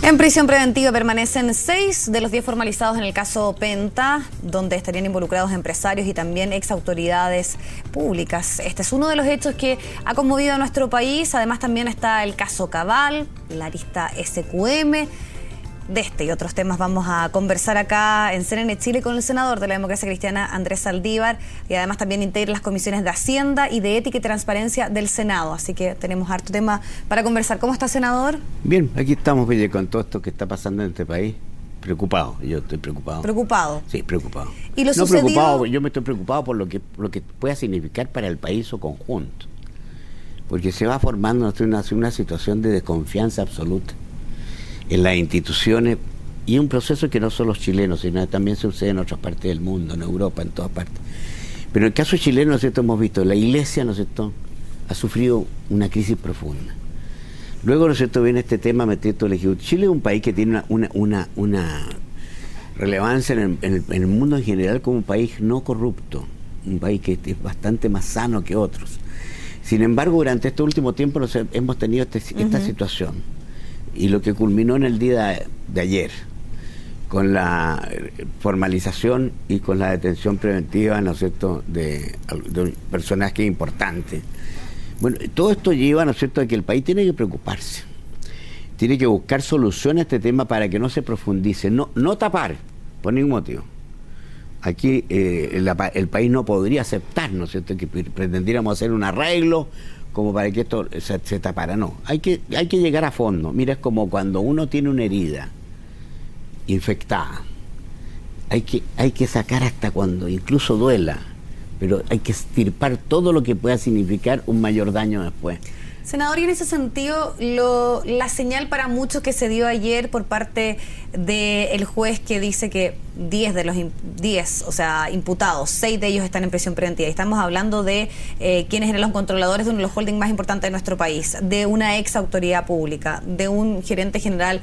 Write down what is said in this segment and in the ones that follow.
En prisión preventiva permanecen 6 de los 10 formalizados en el caso Penta, donde estarían involucrados empresarios y también ex autoridades públicas. Este es uno de los hechos que ha conmovido a nuestro país. Además también está el caso Cabal, la arista SQM. De este y otros temas vamos a conversar acá en CNN Chile con el senador de la Democracia Cristiana, Andrés Saldívar, y además también integra las comisiones de Hacienda y de Ética y Transparencia del Senado. Así que tenemos harto tema para conversar. ¿Cómo está, senador? Bien, aquí estamos, Belle, con todo esto que está pasando en este país. Preocupado, yo estoy preocupado. ¿Preocupado? Sí, preocupado. ¿Y lo no sucedido? Preocupado, yo me estoy preocupado por lo que pueda significar para el país o conjunto. Porque se va formando una situación de desconfianza absoluta en las instituciones, y un proceso que no son los chilenos, sino también sucede en otras partes del mundo, en Europa, en todas partes. Pero en el caso chileno, ¿no es cierto?, hemos visto, la Iglesia, ¿no es cierto?, ha sufrido una crisis profunda. Luego, ¿no es cierto?, viene este tema metido el Ejecutivo. Chile es un país que tiene una relevancia en el mundo en general como un país no corrupto, un país que es bastante más sano que otros. Sin embargo, durante este último tiempo hemos tenido esta situación. Y lo que culminó en el día de ayer, con la formalización y con la detención preventiva, ¿no es cierto?, de un personaje importante. Bueno, todo esto lleva, ¿no es cierto?, a que el país tiene que preocuparse. Tiene que buscar soluciones a este tema para que no se profundice, no tapar, por ningún motivo. Aquí el país no podría aceptar, ¿no es cierto?, que pretendiéramos hacer un arreglo como para que esto se tapara. No, hay que llegar a fondo. Mira, es como cuando uno tiene una herida infectada. Hay que sacar hasta cuando incluso duela, pero hay que extirpar todo lo que pueda significar un mayor daño después. Senador, y en ese sentido, la señal para muchos que se dio ayer por parte del juez, que dice que 10 de los 10, o sea, imputados, 6 de ellos están en prisión preventiva. Y estamos hablando de quienes eran los controladores de uno de los holdings más importantes de nuestro país, de una ex autoridad pública, de un gerente general.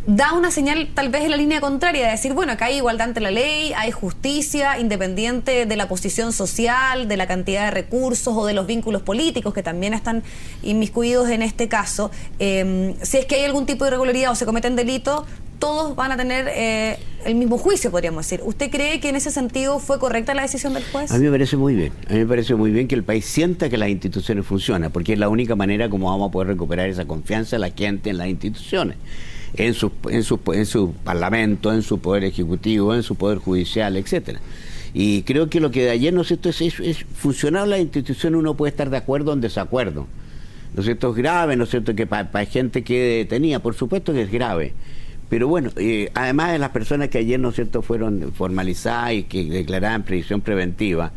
Da una señal tal vez en la línea contraria, de decir, bueno, acá hay igualdad ante la ley, hay justicia, independiente de la posición social, de la cantidad de recursos o de los vínculos políticos que también están inmiscuidos en este caso. Si es que hay algún tipo de irregularidad o se cometen delitos, todos van a tener el mismo juicio, podríamos decir. ¿Usted cree que en ese sentido fue correcta la decisión del juez? A mí me parece muy bien. A mí me parece muy bien que el país sienta que las instituciones funcionan, porque es la única manera como vamos a poder recuperar esa confianza de la gente en las instituciones. En su parlamento, en su poder ejecutivo, en su poder judicial, etcétera. Y creo que lo que de ayer, ¿no es cierto?, es funcionar la institución. Uno puede estar de acuerdo o en desacuerdo, ¿no es cierto? Es grave, ¿no es cierto?, que para gente que detenía, por supuesto que es grave. Pero bueno, además de las personas que ayer, ¿no es cierto?, fueron formalizadas y que declaraban prisión preventiva,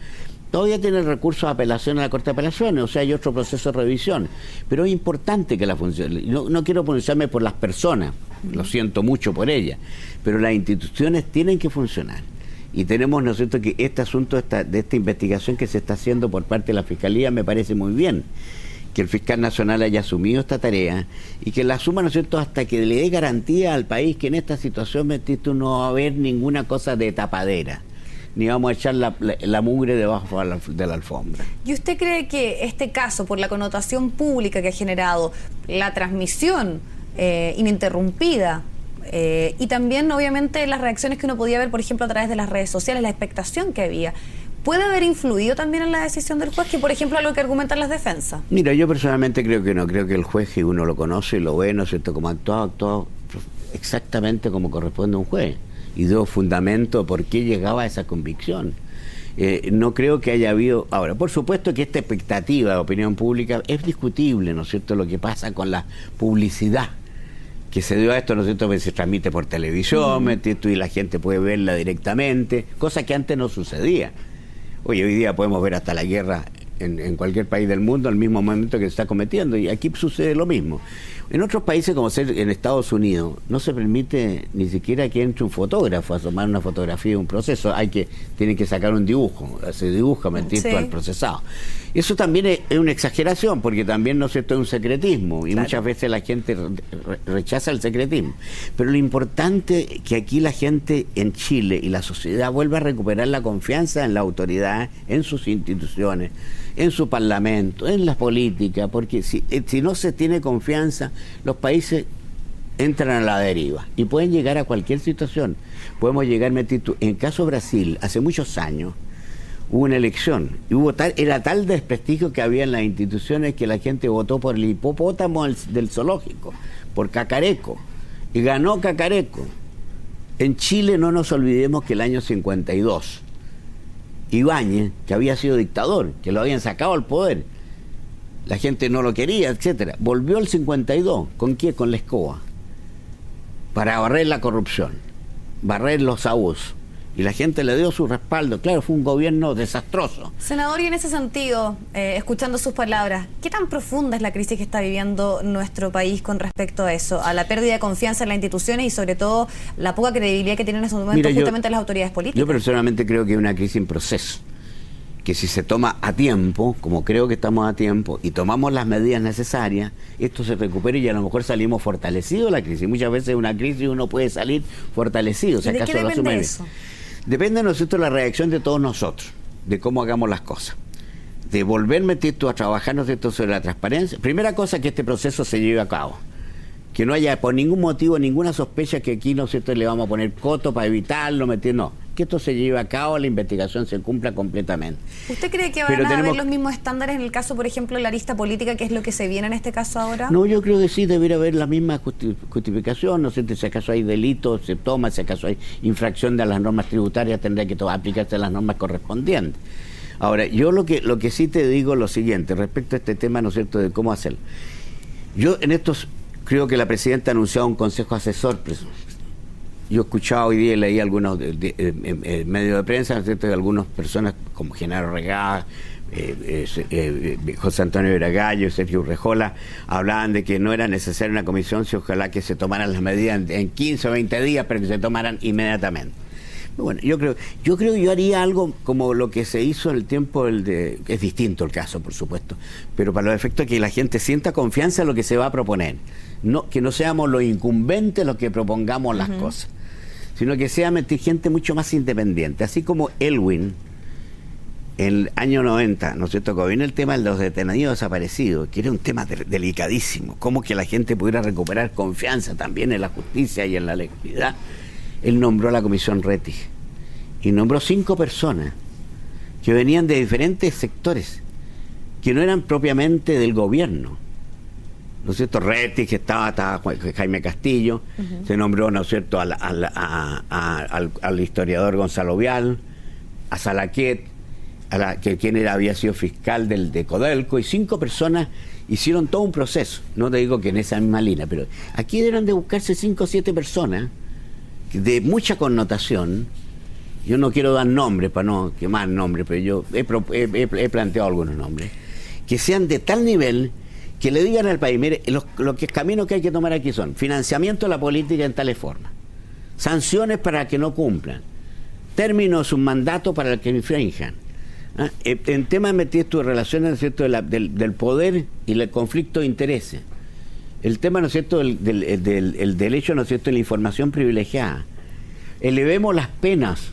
todavía tiene el recurso de apelación a la Corte de Apelaciones, o sea, hay otro proceso de revisión. Pero es importante que la funcione. No quiero pronunciarme por las personas, lo siento mucho por ellas, pero las instituciones tienen que funcionar. Y tenemos, ¿no es cierto?, que este asunto de esta investigación que se está haciendo por parte de la Fiscalía me parece muy bien. Que el fiscal nacional haya asumido esta tarea y que la asuma, ¿no es cierto?, hasta que le dé garantía al país que en esta situación no va a haber ninguna cosa de tapadera, ni vamos a echar la mugre debajo de la alfombra. ¿Y usted cree que este caso, por la connotación pública que ha generado, la transmisión ininterrumpida y también obviamente las reacciones que uno podía ver, por ejemplo, a través de las redes sociales, la expectación que había, puede haber influido también en la decisión del juez, que por ejemplo algo que argumentan las defensas? Mira, yo personalmente creo que no, creo que el juez, que uno lo conoce y lo ve, ¿no es cierto?, como actuado exactamente como corresponde a un juez, y dio fundamento por qué llegaba a esa convicción. No creo que haya habido... Ahora, por supuesto que esta expectativa de opinión pública es discutible, ¿no es cierto?, lo que pasa con la publicidad que se dio a esto, ¿no es cierto?, que se transmite por televisión, y la gente puede verla directamente, cosa que antes no sucedía. Oye, hoy día podemos ver hasta la guerra en cualquier país del mundo al mismo momento que se está cometiendo, y aquí sucede lo mismo. En otros países, como en Estados Unidos, no se permite ni siquiera que entre un fotógrafo a tomar una fotografía de un proceso. Tienen que sacar un dibujo, se dibuja, sí, al procesado. Eso también es una exageración, porque también, ¿no es cierto?, es un secretismo, y claro, muchas veces la gente rechaza el secretismo. Pero lo importante es que aquí la gente en Chile y la sociedad vuelva a recuperar la confianza en la autoridad, en sus instituciones, en su parlamento, en la política, porque si no se tiene confianza, los países entran a la deriva y pueden llegar a cualquier situación. Podemos llegar, en el caso de Brasil, hace muchos años, hubo una elección y era tal desprestigio que había en las instituciones que la gente votó por el hipopótamo del zoológico, por Cacareco, y ganó Cacareco. En Chile no nos olvidemos que el año 52, Ibáñez, que había sido dictador, que lo habían sacado al poder, la gente no lo quería, etcétera, volvió el 52, ¿con qué? Con la escoba, para barrer la corrupción, barrer los abusos. Y la gente le dio su respaldo. Claro, fue un gobierno desastroso. Senador, y en ese sentido, escuchando sus palabras, ¿qué tan profunda es la crisis que está viviendo nuestro país con respecto a eso? A la pérdida de confianza en las instituciones y sobre todo la poca credibilidad que tienen en ese momento justamente las autoridades políticas. Yo personalmente creo que es una crisis en proceso, que si se toma a tiempo, como creo que estamos a tiempo, y tomamos las medidas necesarias, esto se recupera y a lo mejor salimos fortalecidos de la crisis. Muchas veces una crisis uno puede salir fortalecido. ¿Y de qué depende eso? Depende, ¿no es cierto?, la reacción de todos nosotros, de cómo hagamos las cosas. De volver, a trabajar, ¿no es cierto?, sobre la transparencia. Primera cosa, que este proceso se lleve a cabo. Que no haya por ningún motivo, ninguna sospecha que aquí, ¿no es cierto?, le vamos a poner coto para evitarlo, no. Que esto se lleve a cabo, la investigación se cumpla completamente. ¿Usted cree que van a haber los mismos estándares en el caso, por ejemplo, de la arista política, que es lo que se viene en este caso ahora? No, yo creo que sí, debería haber la misma justificación, ¿no es cierto? Si acaso hay delito, se toma, si acaso hay infracción de las normas tributarias, tendría que aplicarse las normas correspondientes. Ahora, yo lo que sí te digo es lo siguiente, respecto a este tema, ¿no es cierto?, de cómo hacerlo. Yo en estos, creo que la presidenta ha anunciado un consejo asesor. Yo he escuchado hoy día y leí algunos medios de prensa, ¿no es cierto?, de algunas personas como Genaro Regá, José Antonio Veragallo, Sergio Urrejola, hablaban de que no era necesaria una comisión, si ojalá que se tomaran las medidas en 15 o 20 días, pero que se tomaran inmediatamente. Bueno, yo creo que yo haría algo como lo que se hizo en el tiempo es distinto el caso, por supuesto, pero para los efectos de que la gente sienta confianza en lo que se va a proponer, que no seamos los incumbentes los que propongamos las cosas, sino que sea gente mucho más independiente, así como Elwin en el año 90, ¿no es cierto?, cuando viene el tema de los detenidos desaparecidos, que era un tema delicadísimo, cómo que la gente pudiera recuperar confianza también en la justicia y en la legalidad. Él nombró a la comisión Rettig y nombró 5 personas que venían de diferentes sectores, que no eran propiamente del gobierno, ¿no es cierto? Rettig, que estaba Jaime Castillo, se nombró, ¿no es cierto?, al historiador Gonzalo Vial, a Salaquet, quien había sido fiscal de Codelco, y 5 personas hicieron todo un proceso. No te digo que en esa misma línea, pero aquí deben de buscarse 5 o 7 personas de mucha connotación. Yo no quiero dar nombres para no quemar nombres, pero yo he planteado algunos nombres que sean de tal nivel que le digan al país: mire, los caminos que hay que tomar aquí son financiamiento de la política en tales formas, sanciones para que no cumplan, término de sus mandatos para el que infrinjan, en temas metidos en relaciones, ¿no es cierto?, del poder y el conflicto de intereses. El tema, ¿no es cierto?, el derecho, ¿no es cierto?, de la información privilegiada. Elevemos las penas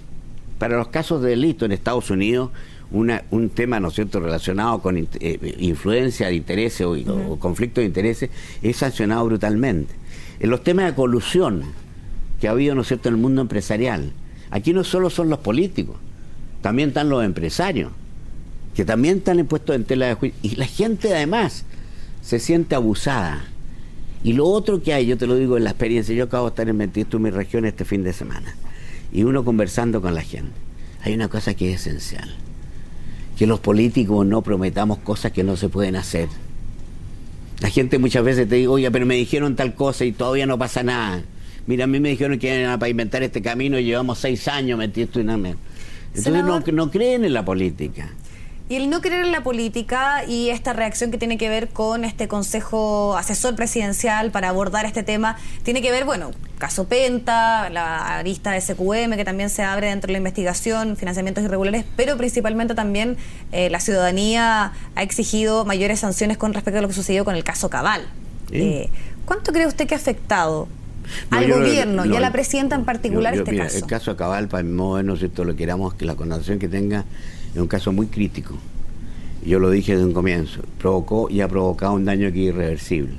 para los casos de delito en Estados Unidos, un tema, ¿no es cierto?, relacionado con influencia de intereses o conflicto de intereses, es sancionado brutalmente. En los temas de colusión que ha habido, ¿no es cierto?, en el mundo empresarial, aquí no solo son los políticos, también están los empresarios, que también están puestos en tela de juicio, y la gente además se siente abusada. Y lo otro que hay, yo te lo digo en la experiencia, yo acabo de estar en Mentestu, en mi región, este fin de semana, y uno conversando con la gente, hay una cosa que es esencial: que los políticos no prometamos cosas que no se pueden hacer. La gente muchas veces te dice: oye, pero me dijeron tal cosa y todavía no pasa nada. Mira, a mí me dijeron que iban a pavimentar este camino y llevamos 6 años Mentestu y nada más. Entonces no creen en la política. Y el no creer en la política y esta reacción que tiene que ver con este Consejo Asesor Presidencial para abordar este tema, tiene que ver, bueno, caso Penta, la arista de SQM que también se abre dentro de la investigación, financiamientos irregulares, pero principalmente también la ciudadanía ha exigido mayores sanciones con respecto a lo que sucedió con el caso Cabal. ¿Sí? ¿Cuánto cree usted que ha afectado al gobierno y a la presidenta en particular este mira, caso? El caso Cabal, para mi modo de ver, ¿no es cierto?, lo queramos, que la connotación que tenga, es un caso muy crítico. Yo lo dije desde un comienzo, provocó y ha provocado un daño aquí irreversible.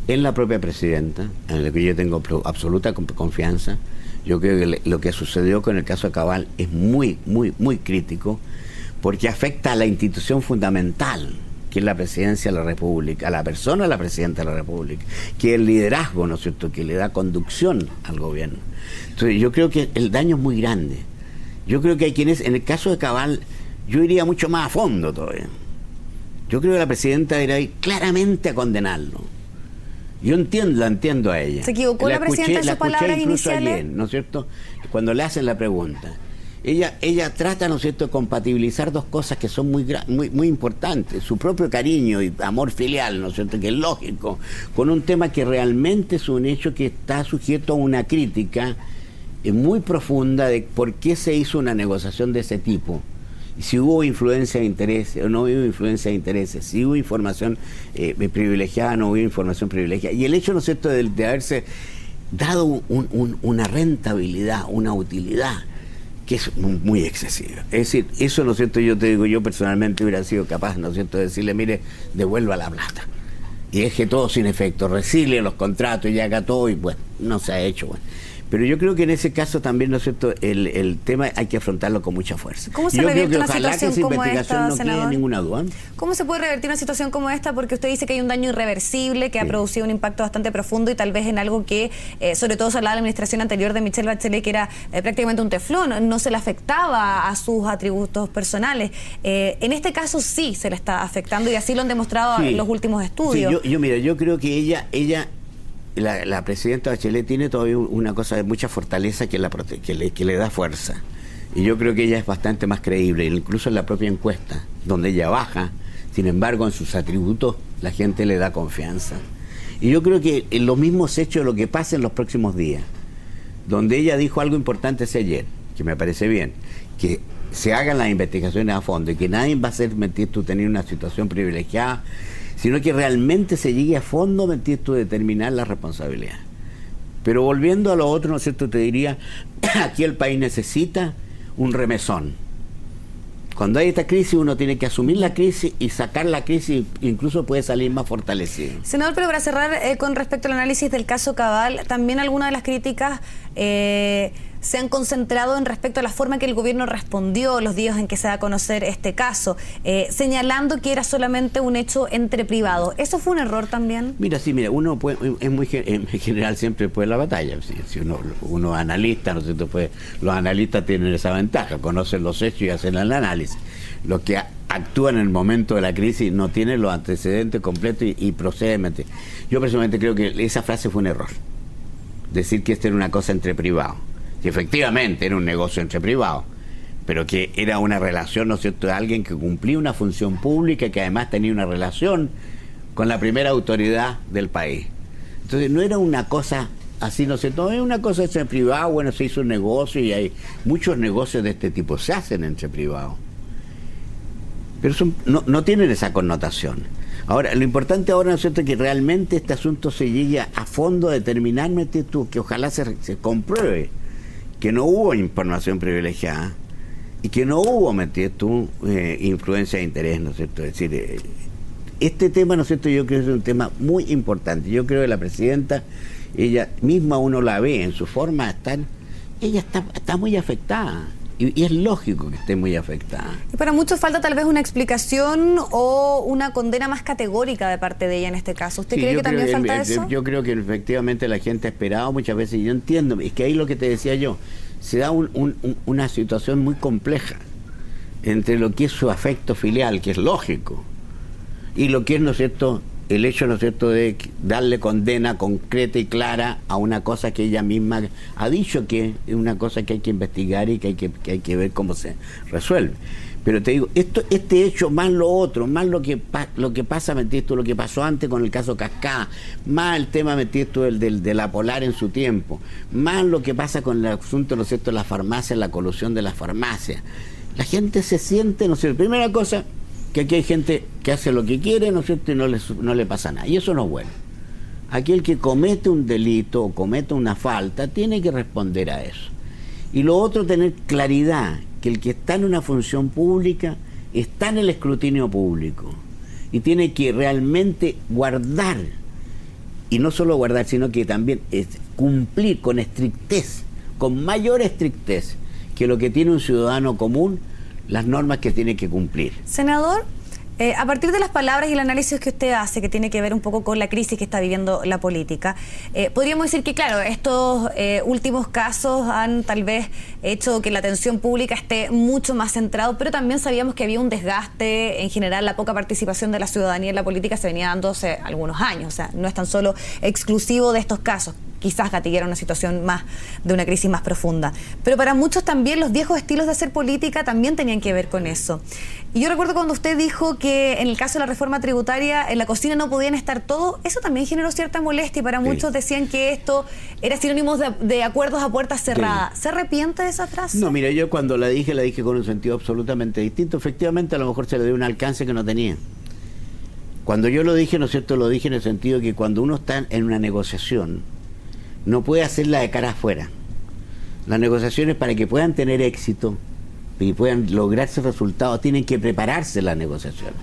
en la propia presidenta, en la que yo tengo absoluta confianza. Yo creo que lo que sucedió con el caso de Cabal es muy, muy, muy crítico, porque afecta a la institución fundamental, que es la presidencia de la República, a la persona de la presidenta de la República, que es el liderazgo, ¿no es cierto?, que le da conducción al gobierno. Entonces yo creo que el daño es muy grande. Yo creo que hay quienes, en el caso de Cabal, yo iría mucho más a fondo todavía. Yo creo que la presidenta debería ir claramente a condenarlo. Yo la entiendo a ella. ¿Se equivocó la presidenta en sus palabras iniciales? Ayer, ¿no es cierto?, cuando le hacen la pregunta. Ella trata, ¿no es cierto?, de compatibilizar dos cosas que son muy importantes. Su propio cariño y amor filial, ¿no es cierto?, que es lógico, con un tema que realmente es un hecho que está sujeto a una crítica muy profunda de por qué se hizo una negociación de ese tipo. Si hubo influencia de intereses o no hubo influencia de intereses, si hubo información privilegiada o no hubo información privilegiada. Y el hecho, ¿no es cierto?, de haberse dado una rentabilidad, una utilidad, que es muy excesiva. Es decir, eso, ¿no es cierto?, yo te digo, yo personalmente hubiera sido capaz, ¿no es cierto?, de decirle, mire, devuelva la plata. Y deje todo sin efecto, resilie los contratos y haga todo, y bueno, no se ha hecho, bueno. Pero yo creo que en ese caso también, ¿no es cierto?, el tema hay que afrontarlo con mucha fuerza. ¿Cómo se revierte una situación como esta, no senador? quede ninguna duda. ¿Cómo se puede revertir una situación como esta? Porque usted dice que hay un daño irreversible, que ha producido un impacto bastante profundo y tal vez en algo que, sobre todo se hablaba de la administración anterior de Michelle Bachelet, que era prácticamente un teflón, no se le afectaba a sus atributos personales. En este caso sí se le está afectando y así lo han demostrado los últimos estudios. Sí, mira, yo creo que ella la presidenta Bachelet tiene todavía una cosa de mucha fortaleza que le da fuerza. Y yo creo que ella es bastante más creíble, incluso en la propia encuesta, donde ella baja, sin embargo en sus atributos la gente le da confianza. Y yo creo que en los mismos hechos, lo que pasa en los próximos días, donde ella dijo algo importante ese ayer, que me parece bien, que se hagan las investigaciones a fondo y que nadie va a hacer mentir tú tener una situación privilegiada, sino que realmente se llegue a fondo, mentir tú, determinar la responsabilidad. Pero volviendo a lo otro, ¿no es cierto?, te diría, aquí el país necesita un remesón. Cuando hay esta crisis uno tiene que asumir la crisis y sacar la crisis, incluso puede salir más fortalecido. Senador, pero para cerrar con respecto al análisis del caso Cabal, también algunas de las críticas se han concentrado en respecto a la forma que el gobierno respondió los días en que se da a conocer este caso, señalando que era solamente un hecho entre privados. ¿Eso fue un error también? Mira, uno puede, en general siempre puede la batalla. Si uno analista, ¿no es cierto?, los analistas tienen esa ventaja, conocen los hechos y hacen el análisis. Los que actúan en el momento de la crisis no tienen los antecedentes completos y proceden. Yo personalmente creo que esa frase fue un error. Decir que esto era una cosa entre privados. Que efectivamente era un negocio entre privados, pero que era una relación, ¿no es cierto?, de alguien que cumplía una función pública, que además tenía una relación con la primera autoridad del país. Entonces no era una cosa así, ¿no es cierto?, es una cosa entre privados, bueno, se hizo un negocio y hay muchos negocios de este tipo, se hacen entre privados. Pero no tienen esa connotación. Ahora, lo importante ahora, ¿no es cierto?, que realmente este asunto se llegue a fondo, a determinar, que ojalá se compruebe que no hubo información privilegiada y que no hubo, influencia de interés, ¿no es cierto? Es decir, este tema, ¿no es cierto?, yo creo que es un tema muy importante. Yo creo que la presidenta, ella misma, uno la ve en su forma de estar, ella está muy afectada. Y es lógico que esté muy afectada. Y para muchos falta tal vez una explicación o una condena más categórica de parte de ella en este caso. ¿Usted cree que también falta eso? Yo creo que efectivamente la gente ha esperado muchas veces, y yo entiendo, es que ahí lo que te decía yo, se da una situación muy compleja entre lo que es su afecto filial, que es lógico, y lo que es, ¿no es cierto?, el hecho, ¿no es cierto?, de darle condena concreta y clara a una cosa que ella misma ha dicho que es una cosa que hay que investigar y que hay que ver cómo se resuelve. Pero te digo, este hecho más lo otro, más lo que pasa, lo que pasó antes con el caso Cascada, más el tema, de la Polar en su tiempo, más lo que pasa con el asunto, ¿no es cierto?, de la farmacia, la colusión de las farmacias. La gente se siente, ¿no es cierto?, primera cosa, que aquí hay gente que hace lo que quiere, ¿no es cierto?, y no le pasa nada. Y eso no es bueno. Aquel que comete un delito o comete una falta tiene que responder a eso. Y lo otro, tener claridad, que el que está en una función pública está en el escrutinio público y tiene que realmente guardar y no solo guardar, sino que también cumplir con estrictez, con mayor estrictez que lo que tiene un ciudadano común, las normas que tiene que cumplir. Senador, a partir de las palabras y el análisis que usted hace, que tiene que ver un poco con la crisis que está viviendo la política, podríamos decir que, claro, estos últimos casos han tal vez hecho que la atención pública esté mucho más centrado, pero también sabíamos que había un desgaste en general, la poca participación de la ciudadanía en la política se venía dando hace algunos años, o sea, no es tan solo exclusivo de estos casos. Quizás gatillera una situación más de una crisis más profunda. Pero para muchos también los viejos estilos de hacer política también tenían que ver con eso. Y yo recuerdo cuando usted dijo que en el caso de la reforma tributaria en la cocina no podían estar todos, eso también generó cierta molestia y para muchos decían que esto era sinónimo de acuerdos a puertas cerradas. ¿Se arrepiente de esa frase? No, mira, yo cuando la dije con un sentido absolutamente distinto. Efectivamente, a lo mejor se le dio un alcance que no tenía. Cuando yo lo dije, ¿no es cierto?, lo dije en el sentido que cuando uno está en una negociación, no puede hacerla de cara afuera. Las negociaciones, para que puedan tener éxito y puedan lograrse resultados, tienen que prepararse las negociaciones.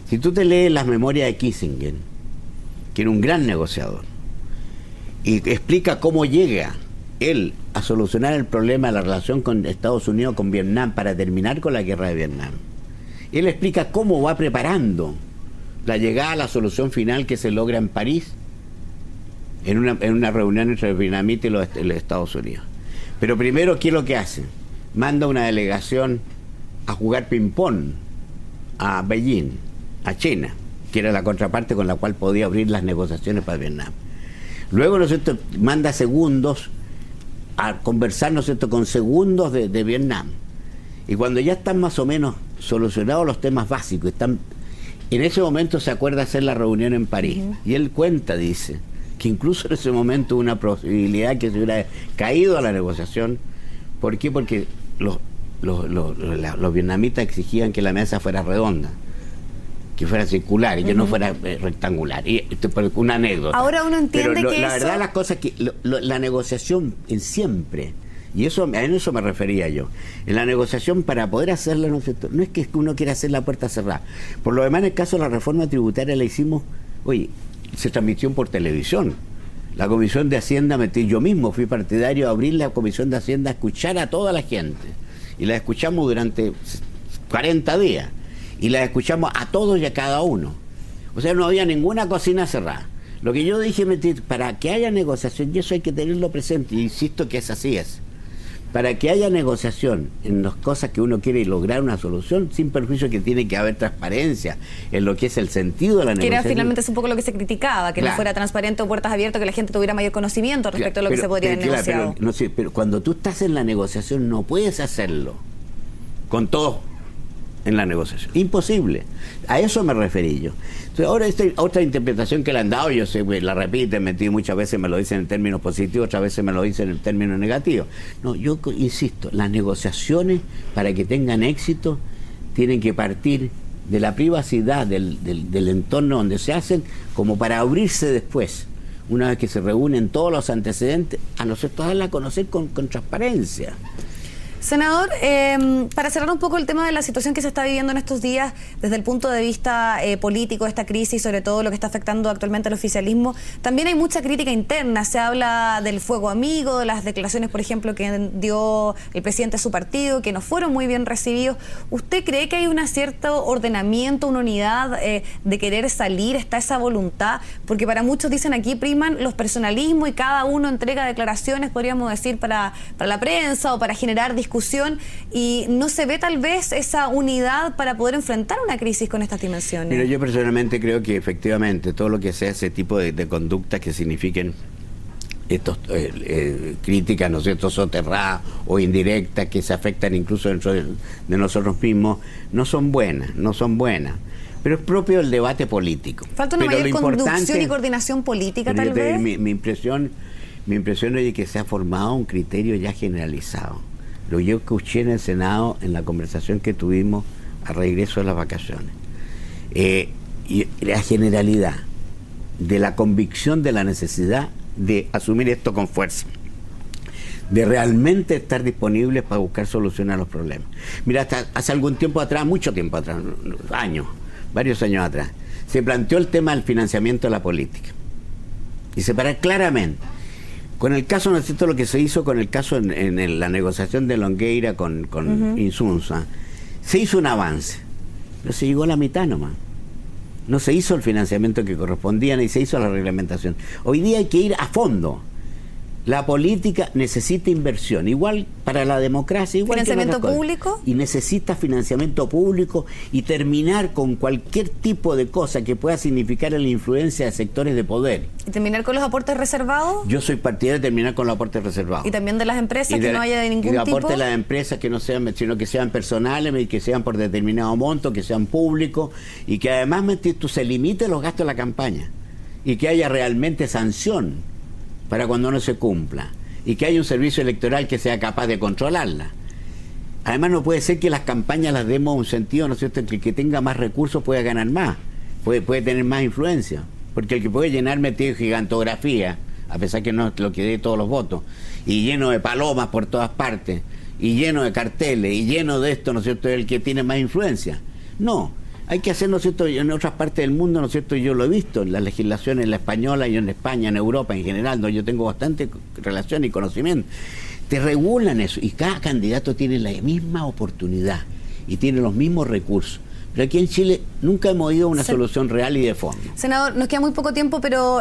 Si tú te lees las memorias de Kissinger, que era un gran negociador, y explica cómo llega él a solucionar el problema de la relación con Estados Unidos, con Vietnam, para terminar con la guerra de Vietnam, él explica cómo va preparando la llegada a la solución final que se logra en París, en una reunión entre el vietnamita y los Estados Unidos. Pero primero, ¿qué es lo que hace? Manda una delegación a jugar ping-pong a Beijing, a China, que era la contraparte con la cual podía abrir las negociaciones para Vietnam. Luego, ¿no es cierto?, manda segundos a conversar, ¿no es cierto?, con segundos de Vietnam. Y cuando ya están más o menos solucionados los temas básicos, en ese momento se acuerda hacer la reunión en París. Y él cuenta, dice, que incluso en ese momento hubo una posibilidad que se hubiera caído a la negociación. ¿Por qué? Porque los vietnamitas exigían que la mesa fuera redonda, que fuera circular y que no fuera rectangular. Y una anécdota. Ahora uno entiende pero que la verdad, las cosas que la negociación en siempre, y eso a eso me refería yo, en la negociación, para poder hacerla, no es que uno quiera hacer la puerta cerrada. Por lo demás, en el caso de la reforma tributaria la hicimos, se transmitió por televisión. La Comisión de Hacienda, yo mismo fui partidario de abrir la Comisión de Hacienda, a escuchar a toda la gente. Y la escuchamos durante 40 días. Y la escuchamos a todos y a cada uno. O sea, no había ninguna cocina cerrada. Lo que yo dije, para que haya negociación, y eso hay que tenerlo presente, y insisto que así es. Para que haya negociación en las cosas que uno quiere y lograr una solución, sin perjuicio que tiene que haber transparencia en lo que es el sentido de la negociación. Que era finalmente es un poco lo que se criticaba, que no fuera transparente o puertas abiertas, que la gente tuviera mayor conocimiento respecto a lo que se podría haber negociado. Pero cuando tú estás en la negociación no puedes hacerlo con todos en la negociación. Imposible. A eso me referí yo. Entonces, ahora otra interpretación que le han dado, yo sé, la repiten, muchas veces me lo dicen en términos positivos, otras veces me lo dicen en términos negativos. No, yo insisto, las negociaciones, para que tengan éxito, tienen que partir de la privacidad del entorno donde se hacen, como para abrirse después, una vez que se reúnen todos los antecedentes, a nosotros darla a conocer con transparencia. Senador, para cerrar un poco el tema de la situación que se está viviendo en estos días desde el punto de vista político, esta crisis, sobre todo lo que está afectando actualmente al oficialismo, también hay mucha crítica interna. Se habla del fuego amigo, de las declaraciones, por ejemplo, que dio el presidente de su partido, que no fueron muy bien recibidos. ¿Usted cree que hay un cierto ordenamiento, una unidad de querer salir? ¿Está esa voluntad? Porque para muchos, dicen aquí, priman los personalismos y cada uno entrega declaraciones, podríamos decir, para la prensa o para generar discusión, y no se ve tal vez esa unidad para poder enfrentar una crisis con estas dimensiones. Mira, yo personalmente creo que efectivamente todo lo que sea ese tipo de conductas que signifiquen estos críticas, ¿no es cierto?, soterradas o indirectas, que se afectan incluso dentro de nosotros mismos, no son buenas. Pero es propio del debate político. Falta una mayor conducción y coordinación política, tal vez. Mi impresión es que se ha formado un criterio ya generalizado. Lo yo escuché en el Senado en la conversación que tuvimos a regreso de las vacaciones. Y la generalidad de la convicción de la necesidad de asumir esto con fuerza, de realmente estar disponibles para buscar soluciones a los problemas. Mira, hasta hace algún tiempo atrás, mucho tiempo atrás, varios años atrás, se planteó el tema del financiamiento de la política. y separar claramente. Con el caso, ¿no es cierto?, lo que se hizo con el caso en la negociación de Longueira con Insunza, se hizo un avance, pero se llegó a la mitad nomás. No se hizo el financiamiento que correspondía ni se hizo la reglamentación. Hoy día hay que ir a fondo. La política necesita inversión, igual para la democracia, igual ¿financiamiento que público? Y necesita financiamiento público y terminar con cualquier tipo de cosa que pueda significar la influencia de sectores de poder. ¿Y terminar con los aportes reservados? Yo soy partidario de terminar con los aportes reservados. ¿Y también de las empresas, que no haya de ningún tipo? Y de aportes de las empresas que no sean, sino que sean personales, que sean por determinado monto, que sean públicos, y que además se limite los gastos de la campaña, y que haya realmente sanción para cuando no se cumpla, y que haya un servicio electoral que sea capaz de controlarla. Además, no puede ser que las campañas las demos un sentido, ¿no es cierto?, que el que tenga más recursos pueda ganar más, puede tener más influencia, porque el que puede llenar metido gigantografía, a pesar que no es lo que dé todos los votos, y lleno de palomas por todas partes, y lleno de carteles, y lleno de esto, ¿no es cierto?, es el que tiene más influencia. No, hay que hacer, ¿no es cierto?, en otras partes del mundo, ¿no es cierto?, yo lo he visto en la legislación, en la española y en España, en Europa en general, donde yo tengo bastante relación y conocimiento, te regulan eso, y cada candidato tiene la misma oportunidad y tiene los mismos recursos. Pero aquí en Chile nunca hemos ido a una solución real y de fondo. Senador, nos queda muy poco tiempo, pero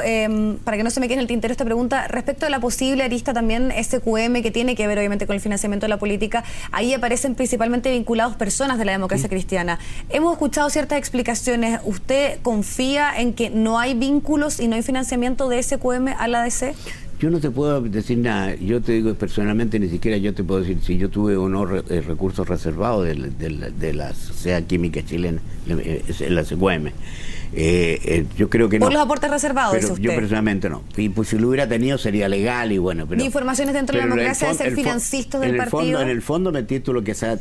para que no se me quede en el tintero esta pregunta, respecto a la posible arista también SQM, que tiene que ver obviamente con el financiamiento de la política, ahí aparecen principalmente vinculados personas de la democracia cristiana. Hemos escuchado ciertas explicaciones. ¿Usted confía en que no hay vínculos y no hay financiamiento de SQM a la ADC? Yo no te puedo decir nada. Yo te digo personalmente, ni siquiera yo te puedo decir si yo tuve o no recursos reservados de la Sociedad Química Chilena, la SQM. Yo creo que no. ¿Por los aportes reservados, pero dice usted? Yo personalmente no. Y pues si lo hubiera tenido sería legal y bueno. Pero, ¿y informaciones dentro de la democracia de ser financistas del partido? En el fondo, tú lo que se ha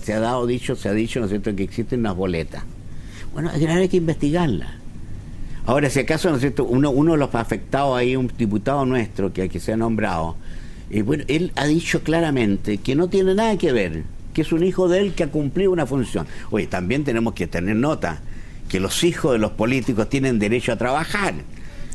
dicho, ¿no es cierto?, que existen unas boletas. Bueno, hay que investigarlas. Ahora, si acaso, ¿no es cierto?, uno de los afectados ahí, un diputado nuestro que se ha nombrado, bueno, él ha dicho claramente que no tiene nada que ver, que es un hijo de él que ha cumplido una función. Oye, también tenemos que tener nota que los hijos de los políticos tienen derecho a trabajar.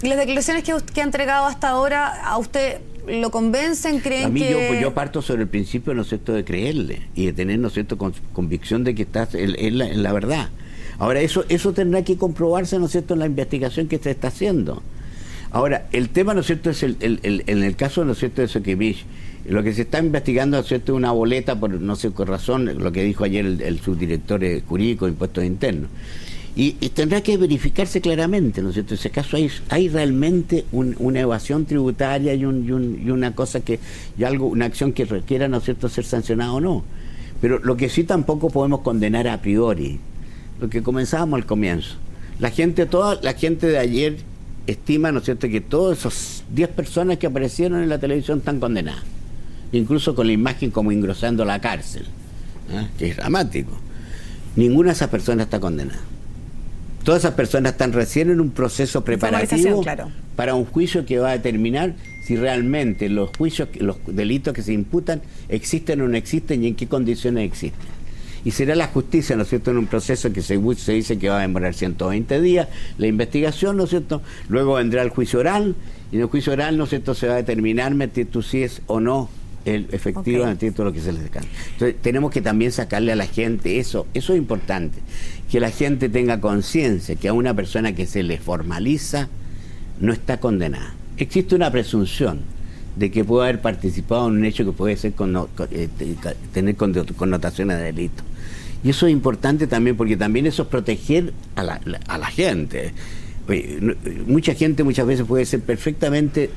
¿Y las declaraciones que ha entregado hasta ahora, a usted lo convencen? ¿Creen a mí que...? yo parto sobre el principio, ¿no es cierto?, de creerle y de tener, ¿no es cierto?, convicción de que está en la verdad. Ahora, eso tendrá que comprobarse, ¿no es cierto?, en la investigación que se está haciendo. Ahora, el tema, ¿no es cierto?, es en el caso, ¿no es cierto?, de Soquimich, lo que se está investigando, ¿no es cierto?, una boleta por no sé qué razón, lo que dijo ayer el subdirector jurídico de Impuestos Internos. Y tendrá que verificarse claramente, ¿no es cierto?, en ese caso hay realmente una evasión tributaria y una cosa una acción que requiera, ¿no es cierto?, ser sancionada o no. Pero lo que sí tampoco podemos condenar a priori, lo que comenzábamos al comienzo. Toda la gente de ayer estima, ¿no es cierto?, que todos esos 10 personas que aparecieron en la televisión están condenadas, incluso con la imagen como engrosando la cárcel, que es dramático. Ninguna de esas personas está condenada. Todas esas personas están recién en un proceso preparativo, claro, para un juicio que va a determinar si realmente los delitos que se imputan existen o no existen y en qué condiciones existen. Y será la justicia, ¿no es cierto?, en un proceso que se dice que va a demorar 120 días, la investigación, ¿no es cierto?, luego vendrá el juicio oral, y en el juicio oral, ¿no es cierto?, se va a determinar si es o no efectivamente todo lo que se les descansa. Entonces tenemos que también sacarle a la gente eso es importante, que la gente tenga conciencia que a una persona que se le formaliza no está condenada. Existe una presunción de que puede haber participado en un hecho que puede ser tener connotaciones de delito. Y eso es importante también, porque también eso es proteger a la gente. Oye, mucha gente muchas veces puede ser perfectamente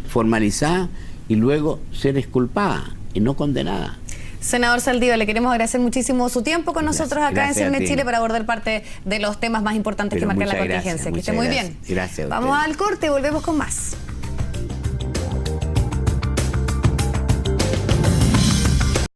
formalizada y luego ser exculpada y no condenada. Senador Saldívar, le queremos agradecer muchísimo su tiempo con nosotros acá en CNE Chile para abordar parte de los temas más importantes que marcan la contingencia. Que esté muy bien. Gracias. Vamos al corte y volvemos con más.